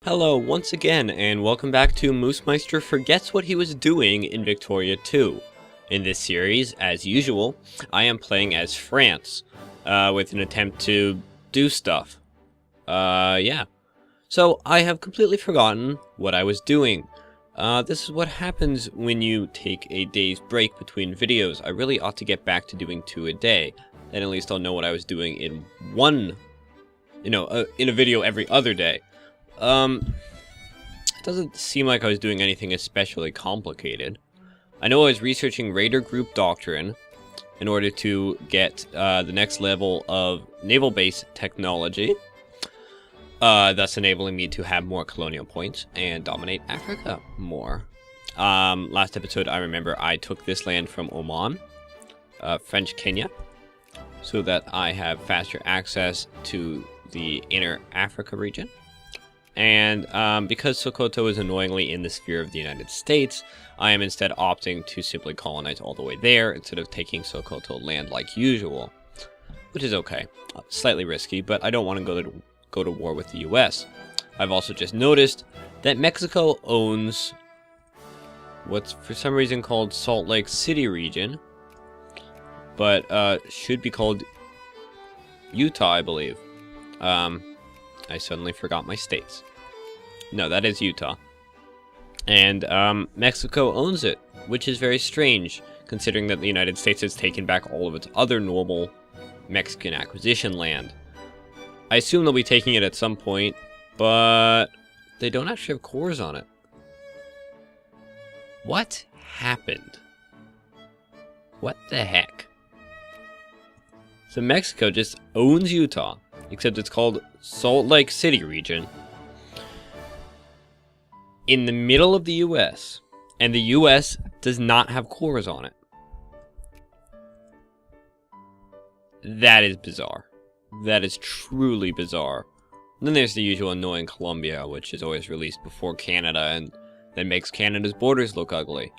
Hello once again, and welcome back to Moosemeister Forgets What He Was Doing in Victoria 2. In this series, as usual, I am playing as France, with an attempt to do stuff. Yeah. So, I have completely forgotten what I was doing. This is what happens when you take a day's break between videos. I really ought to get back to doing 2 a day. Then at least I'll know what I was doing in in a video every other day. It doesn't seem like I was doing anything especially complicated. I know I was researching Raider Group Doctrine in order to get the next level of naval base technology, thus enabling me to have more colonial points and dominate Africa more. Last episode, I remember I took this land from Oman, French Kenya, so that I have faster access to the inner Africa region. And because Sokoto is annoyingly in the sphere of the United States, I am instead opting to simply colonize all the way there instead of taking Sokoto land like usual, which is okay. Slightly risky, but I don't want to go to war with the US. I've also just noticed that Mexico owns what's for some reason called Salt Lake City region, but should be called Utah, I believe. I suddenly forgot my states. No, that is Utah. And Mexico owns it, which is very strange, considering that the United States has taken back all of its other normal Mexican acquisition land. I assume they'll be taking it at some point, but they don't actually have cores on it. What happened? What the heck? So Mexico just owns Utah, except it's called Salt Lake City region, in the middle of the US, and the US does not have cores on it. That is bizarre. That is truly bizarre. And then there's the usual annoying Colombia, which is always released before Canada, and then makes Canada's borders look ugly.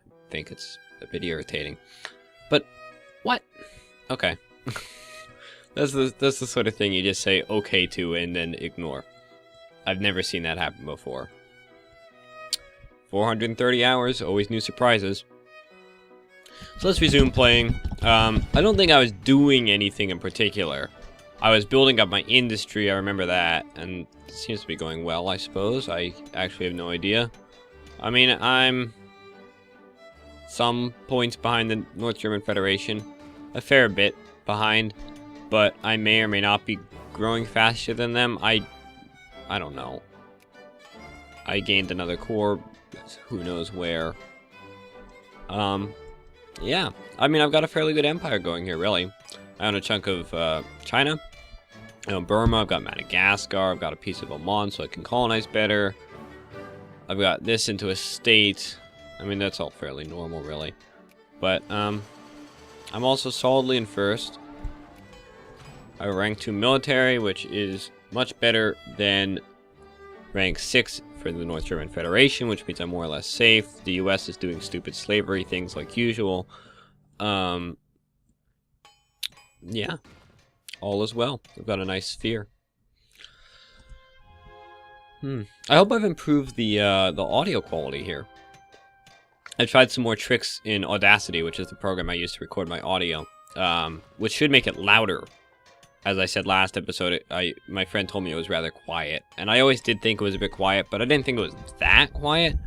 I think it's a bit irritating. But, what? Okay. That's the sort of thing you just say okay to and then ignore. I've never seen that happen before. 430 hours, always new surprises. So let's resume playing. I don't think I was doing anything in particular. I was building up my industry, I remember that, and it seems to be going well, I suppose. I actually have no idea. I mean, I'm some points behind the North German Federation. A fair bit behind. But I may or may not be growing faster than them. I don't know. I gained another core, who knows where. Yeah. I mean, I've got a fairly good empire going here, really. I own a chunk of China. I own Burma. I've got Madagascar. I've got a piece of Oman, so I can colonize better. I've got this into a state. I mean, that's all fairly normal, really. But I'm also solidly in first. I rank 2 military, which is much better than rank 6 for the North German Federation, which means I'm more or less safe. The US is doing stupid slavery things like usual. Yeah. All is well. I've got a nice sphere. I hope I've improved the audio quality here. I've tried some more tricks in Audacity, which is the program I use to record my audio, which should make it louder. As I said last episode, my friend told me it was rather quiet. And I always did think it was a bit quiet, but I didn't think it was that quiet.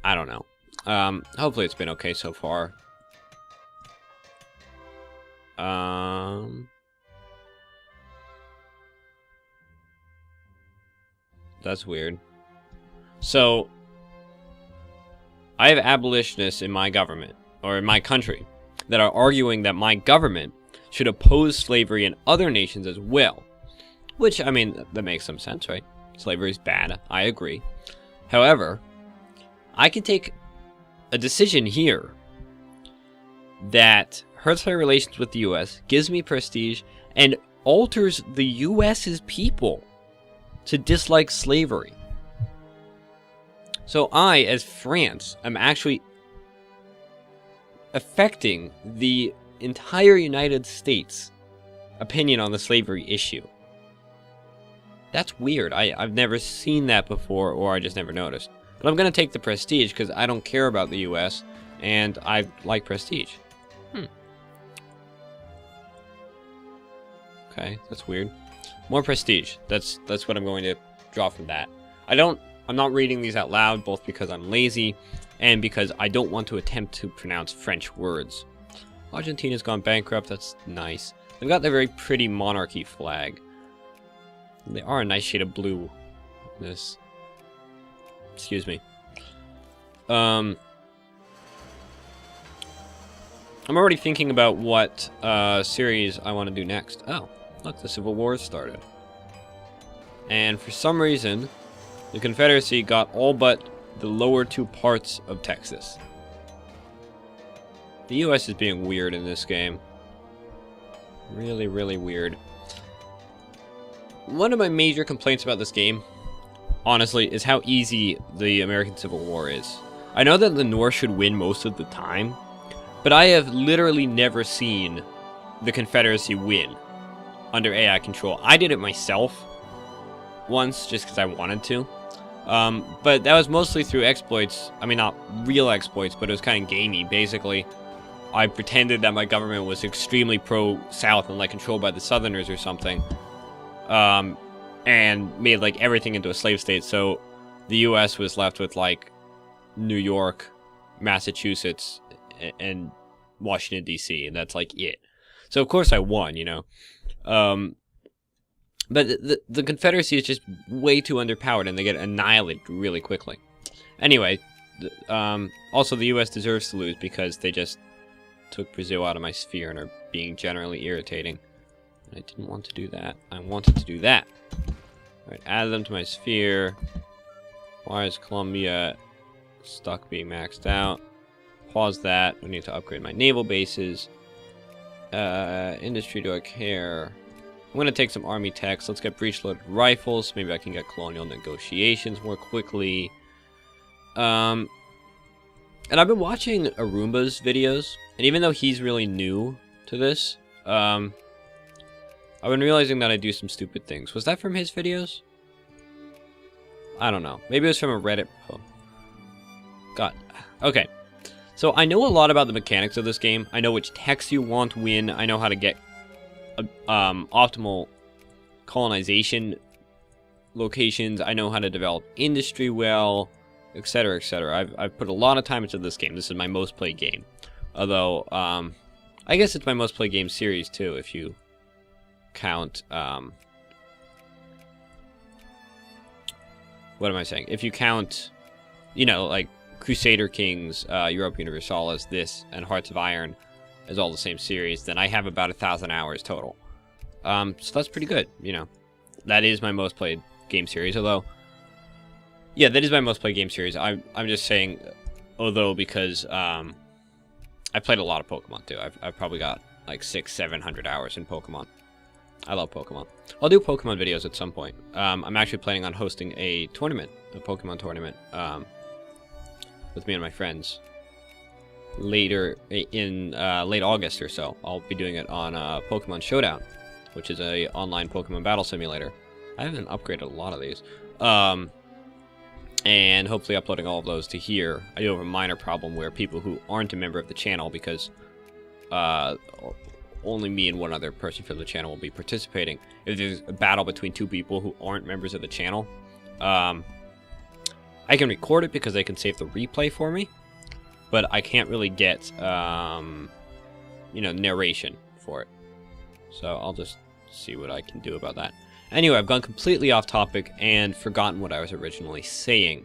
I don't know. Hopefully it's been okay so far. That's weird. So, I have abolitionists in my government, or in my country, that are arguing that my government should oppose slavery in other nations as well. Which, I mean, that makes some sense, right? Slavery is bad, I agree. However, I can take a decision here that hurts my relations with the US, gives me prestige, and alters the US's people to dislike slavery. So I, as France, am actually affecting the entire United States opinion on the slavery issue. That's weird. I've never seen that before, or I just never noticed. But I'm going to take the prestige because I don't care about the US, and I like prestige. Okay, that's weird. More prestige. That's what I'm going to draw from that. I'm not reading these out loud, both because I'm lazy and because I don't want to attempt to pronounce French words. Argentina's gone bankrupt. That's nice. They've got their very pretty monarchy flag. They are a nice shade of blue. This. Excuse me. I'm already thinking about what series I want to do next. Oh, look, the Civil War has started. And for some reason, the Confederacy got all but the lower two parts of Texas. The US is being weird in this game. Really, really weird. One of my major complaints about this game, honestly, is how easy the American Civil War is. I know that the North should win most of the time, but I have literally never seen the Confederacy win under AI control. I did it myself once just because I wanted to. But that was mostly through exploits. I mean, not real exploits, but it was kind of gamey. Basically, I pretended that my government was extremely pro-South and like controlled by the Southerners or something. And made like everything into a slave state. So the US was left with like New York, Massachusetts, and Washington, D.C., and that's like it. So of course I won, you know. But the Confederacy is just way too underpowered, and they get annihilated really quickly. Anyway, also the U.S. deserves to lose because they just took Brazil out of my sphere and are being generally irritating. I didn't want to do that. I wanted to do that. Alright, add them to my sphere. Why is Colombia stuck being maxed out? Pause that. We need to upgrade my naval bases. Industry, do I care? I'm going to take some army techs. Let's get breech-loaded rifles. Maybe I can get colonial negotiations more quickly. And I've been watching Arumba's videos. And even though he's really new to this, I've been realizing that I do some stupid things. Was that from his videos? I don't know. Maybe it was from a Reddit post. God. Okay. So I know a lot about the mechanics of this game. I know which techs you want to win. I know how to get optimal colonization locations. I know how to develop industry well, etc., etc. I've put a lot of time into this game. This is my most played game. Although, I guess it's my most played game series too, if you count, what am I saying? If you count, you know, like Crusader Kings, Europa Universalis, this, and Hearts of Iron as all the same series, then I have about 1,000 hours total. So that's pretty good, you know. That is my most played game series, although, yeah, that is my most played game series. I'm just saying, although, because, I played a lot of Pokemon too. I've probably got like 600-700 hours in Pokemon. I love Pokemon. I'll do Pokemon videos at some point. I'm actually planning on hosting a tournament, a Pokemon tournament, with me and my friends. Later in late August or so, I'll be doing it on Pokemon Showdown, which is a online Pokemon battle simulator. I haven't upgraded a lot of these, and hopefully uploading all of those to here. I do have a minor problem where people who aren't a member of the channel, because only me and one other person from the channel will be participating. If there's a battle between two people who aren't members of the channel, I can record it because they can save the replay for me, but I can't really get, you know, narration for it. So I'll just see what I can do about that. Anyway, I've gone completely off topic and forgotten what I was originally saying.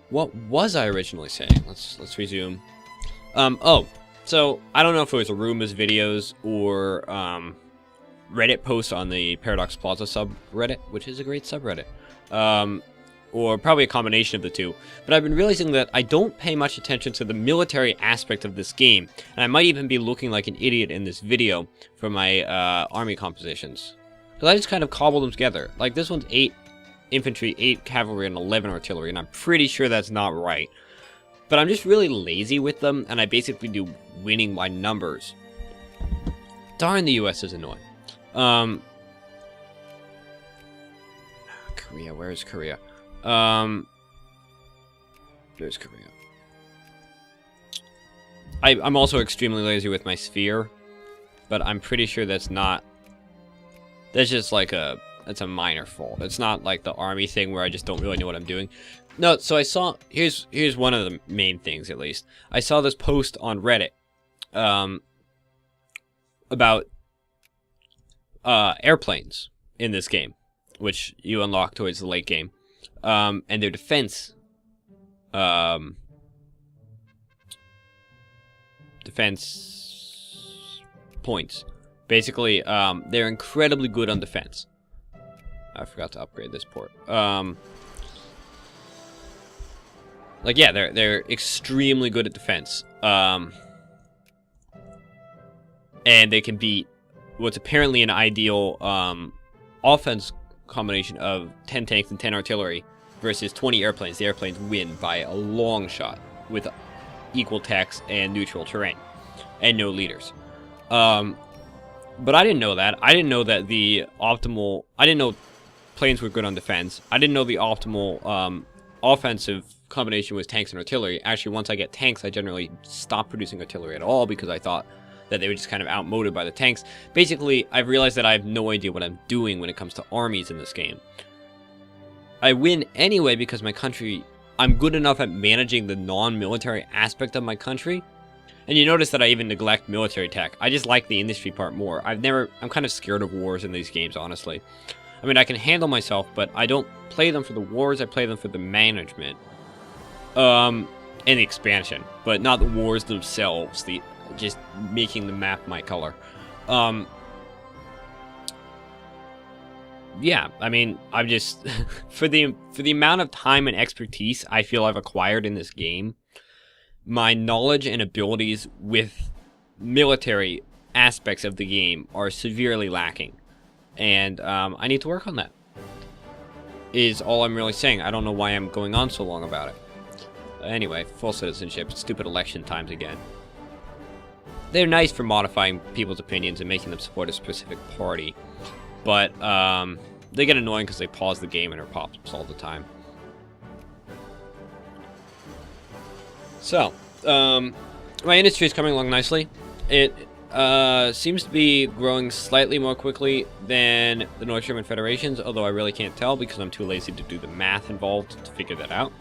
What was I originally saying? Let's resume. Oh. So, I don't know if it was Aruma's videos or Reddit posts on the Paradox Plaza subreddit, which is a great subreddit, or probably a combination of the two, but I've been realizing that I don't pay much attention to the military aspect of this game, and I might even be looking like an idiot in this video for my army compositions, because I just kind of cobble them together. Like, this one's 8 infantry, 8 cavalry, and 11 artillery, and I'm pretty sure that's not right. But I'm just really lazy with them, and I basically do winning by numbers. Darn, the US is annoying. Korea. Where is Korea? There's Korea. I'm also extremely lazy with my sphere, but I'm pretty sure that's not... That's just like it's a minor fault. It's not like the army thing where I just don't really know what I'm doing. No, so I saw... Here's one of the main things, at least. I saw this post on Reddit about airplanes in this game, which you unlock towards the late game, and their defense points. Basically, they're incredibly good on defense. I forgot to upgrade this port. Like, yeah, they're extremely good at defense. And they can beat what's apparently an ideal offense combination of 10 tanks and 10 artillery versus 20 airplanes. The airplanes win by a long shot with equal techs and neutral terrain and no leaders. But I didn't know that. I didn't know that the optimal... I didn't know planes were good on defense. I didn't know the optimal offensive combination was tanks and artillery. Actually, once I get tanks, I generally stop producing artillery at all because I thought that they were just kind of outmoded by the tanks. Basically, I've realized that I have no idea what I'm doing when it comes to armies in this game. I win anyway because my country... I'm good enough at managing the non-military aspect of my country. And you notice that I even neglect military tech. I just like the industry part more. I'm kind of scared of wars in these games, honestly. I mean, I can handle myself, but I don't play them for the wars. I play them for the management. And the expansion. But not the wars themselves. Just making the map my color. Yeah, I mean, I'm just... for the amount of time and expertise I feel I've acquired in this game, my knowledge and abilities with military aspects of the game are severely lacking. And I need to work on that. Is all I'm really saying. I don't know why I'm going on so long about it. Anyway, full citizenship. Stupid election times again. They're nice for modifying people's opinions and making them support a specific party. But they get annoying because they pause the game and it pops all the time. So, my industry is coming along nicely. It seems to be growing slightly more quickly than the North German Federation's, although I really can't tell because I'm too lazy to do the math involved to figure that out.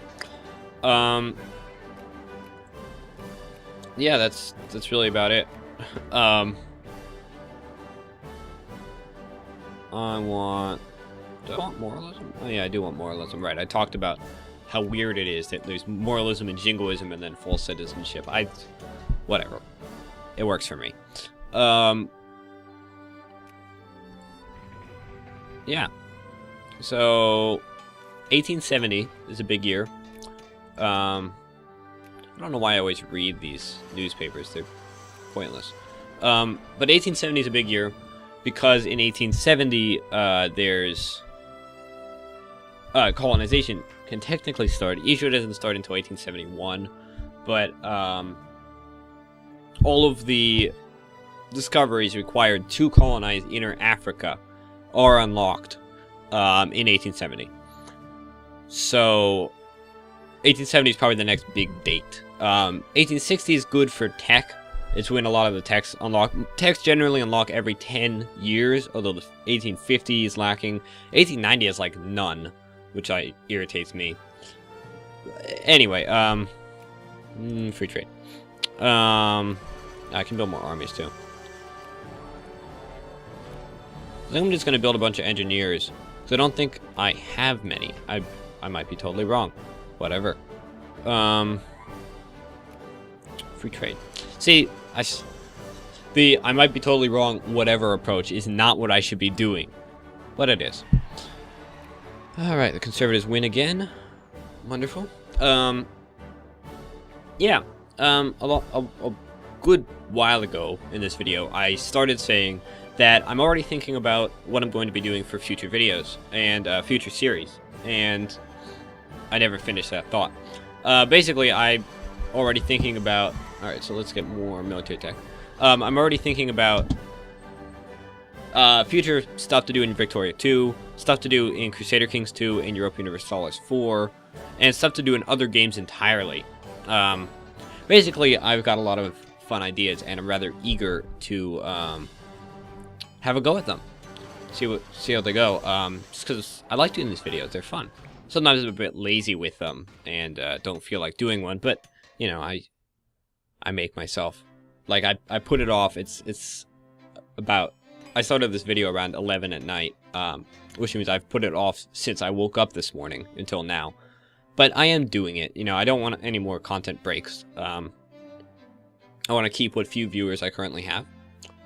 Yeah, that's really about it. Do I want moralism? Oh yeah, I do want moralism. Right, I talked about how weird it is that there's moralism and jingoism and then full citizenship. Whatever. It works for me. Yeah. So, 1870 is a big year. I don't know why I always read these newspapers. They're pointless. But 1870 is a big year because in 1870, there's... colonization can technically start. Israel doesn't start until 1871, but all of the discoveries required to colonize inner Africa are unlocked in 1870. So 1870 is probably the next big date. 1860 is good for tech. It's when a lot of the techs unlock. Techs generally unlock every 10 years, although the 1850 is lacking. 1890 has like none, which irritates me. Anyway, free trade. I can build more armies too. I think I'm just gonna build a bunch of engineers, because I don't think I have many. I might be totally wrong. Whatever. Free trade. See, I might be totally wrong. Whatever approach is not what I should be doing, but it is. All right, the conservatives win again. Wonderful. Yeah. A good while ago in this video, I started saying that I'm already thinking about what I'm going to be doing for future videos and future series, and I never finished that thought. Basically, I'm already thinking about... Alright, so let's get more military tech. I'm already thinking about future stuff to do in Victoria 2, stuff to do in Crusader Kings 2 and Europa Universalis 4, and stuff to do in other games entirely. Basically, I've got a lot of fun ideas, and I'm rather eager to have a go at them. See how they go. Just because I like doing these videos, they're fun. Sometimes I'm a bit lazy with them and don't feel like doing one, but you know, I make myself, like, I put it off. It's about, I started this video around 11 at night, which means I've put it off since I woke up this morning until now. But I am doing it. You know, I don't want any more content breaks. I want to keep what few viewers I currently have,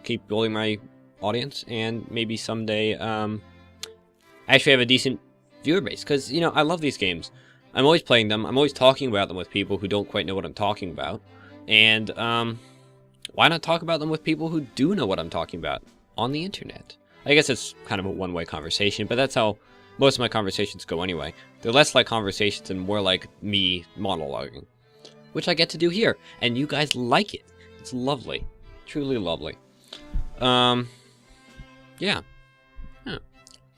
keep building my audience, and maybe someday actually have a decent viewer base, because, you know, I love these games. I'm always playing them. I'm always talking about them with people who don't quite know what I'm talking about. And why not talk about them with people who do know what I'm talking about on the internet? I guess it's kind of a one-way conversation, but that's how most of my conversations go anyway. They're less like conversations and more like me monologuing, which I get to do here, and you guys like it. It's lovely. Truly lovely. Yeah.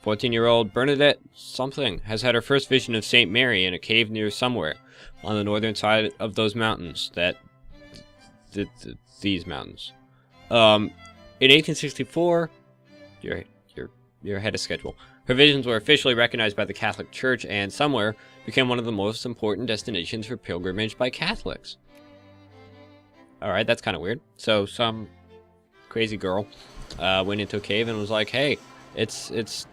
14-year-old Bernadette something has had her first vision of St. Mary in a cave near somewhere on the northern side of those mountains. These mountains. In 1864, you're ahead of schedule. Her visions were officially recognized by the Catholic Church and somewhere became one of the most important destinations for pilgrimage by Catholics. Alright, that's kind of weird. So some crazy girl went into a cave and was like, hey, it's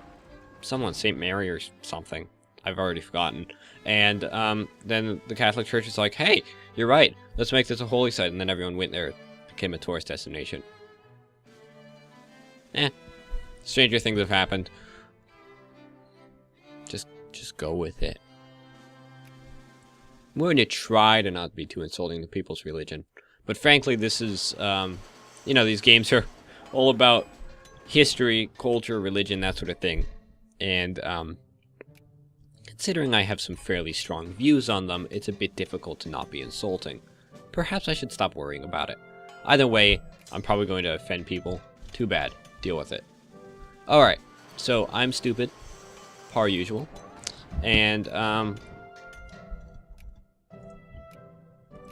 someone, St. Mary or something. I've already forgotten. And then the Catholic Church is like, hey, you're right. Let's make this a holy site. And then everyone went there. It became a tourist destination. Stranger things have happened. Just go with it. I'm going to try to not be too insulting to people's religion. But frankly, this is, you know, these games are all about history, culture, religion, that sort of thing. And considering I have some fairly strong views on them, it's a bit difficult to not be insulting. Perhaps I should stop worrying about it. Either way, I'm probably going to offend people. Too bad. Deal with it. Alright, so I'm stupid, par usual. And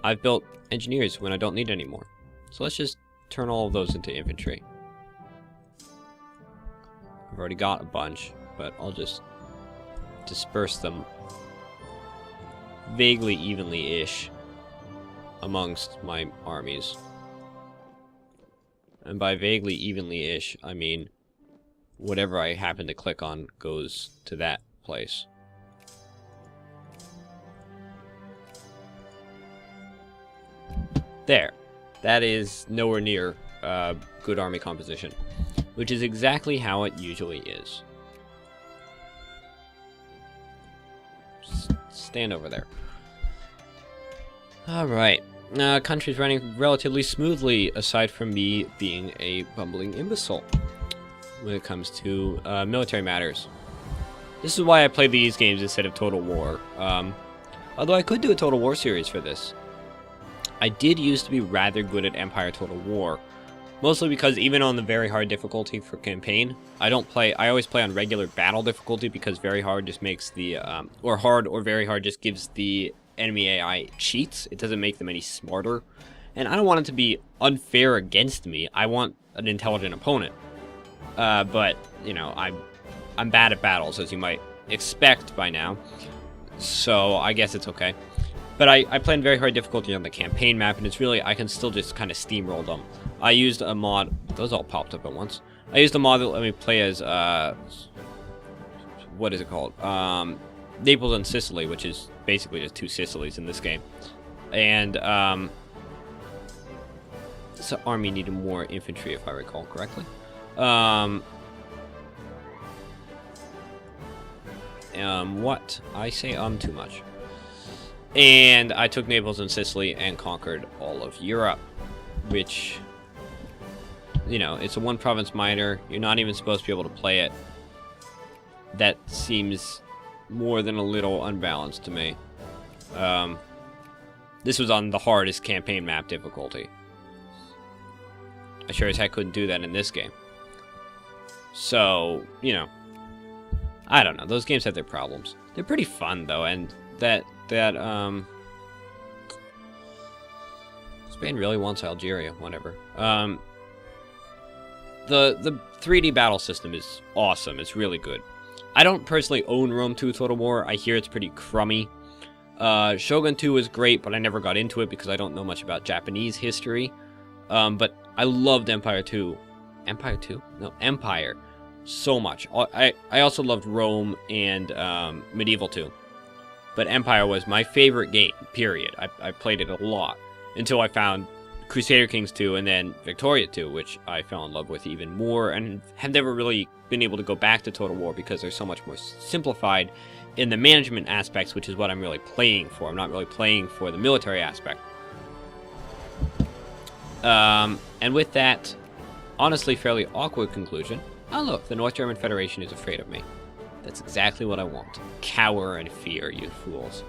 I've built engineers when I don't need any more. So let's just turn all of those into infantry. I've already got a bunch, but I'll just disperse them vaguely evenly-ish amongst my armies. And by vaguely evenly-ish, I mean whatever I happen to click on goes to that place. There. That is nowhere near good army composition, which is exactly how it usually is. Stand over there. Alright. Country's running relatively smoothly, aside from me being a bumbling imbecile when it comes to military matters. This is why I play these games instead of Total War. Although I could do a Total War series for this. I did used to be rather good at Empire Total War. Mostly because even on the very hard difficulty for campaign, I always play on regular battle difficulty, because very hard just makes the, or hard or very hard just gives the enemy AI cheats. It doesn't make them any smarter. And I don't want it to be unfair against me. I want an intelligent opponent. But, you know, I'm bad at battles, as you might expect by now. So I guess it's okay. But I play in very hard difficulty on the campaign map, and it's really, I can still just kind of steamroll them. I used a mod, those all popped up at once. I used a mod that let me play as, what is it called? Naples and Sicily, which is basically just two Sicilies in this game. And, this army needed more infantry, if I recall correctly. What? I say too much. And I took Naples and Sicily and conquered all of Europe, which, you know, it's a one-province minor. You're not even supposed to be able to play it. That seems more than a little unbalanced to me. This was on the hardest campaign map difficulty. I sure as heck couldn't do that in this game. So, you know, I don't know. Those games have their problems. They're pretty fun though, and Spain really wants Algeria, whatever. The 3D battle system is awesome. It's really good. I don't personally own Rome 2 Total War. I hear it's pretty crummy. Shogun 2 is great, but I never got into it because I don't know much about Japanese history. But I loved Empire 2. Empire 2? No, Empire. So much. I also loved Rome and Medieval 2. But Empire was my favorite game, period. I played it a lot until I found Crusader Kings 2 and then Victoria 2, which I fell in love with even more, and have never really been able to go back to Total War because they're so much more simplified in the management aspects, which is what I'm really playing for. I'm not really playing for the military aspect. And with that, honestly fairly awkward conclusion, oh look, the North German Federation is afraid of me. That's exactly what I want. Cower and fear, you fools.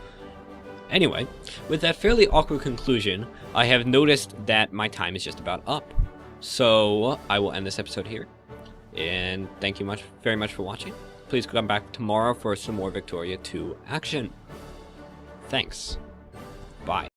Anyway, with that fairly awkward conclusion, I have noticed that my time is just about up. So I will end this episode here. And thank you very much for watching. Please come back tomorrow for some more Victoria 2 action. Thanks. Bye.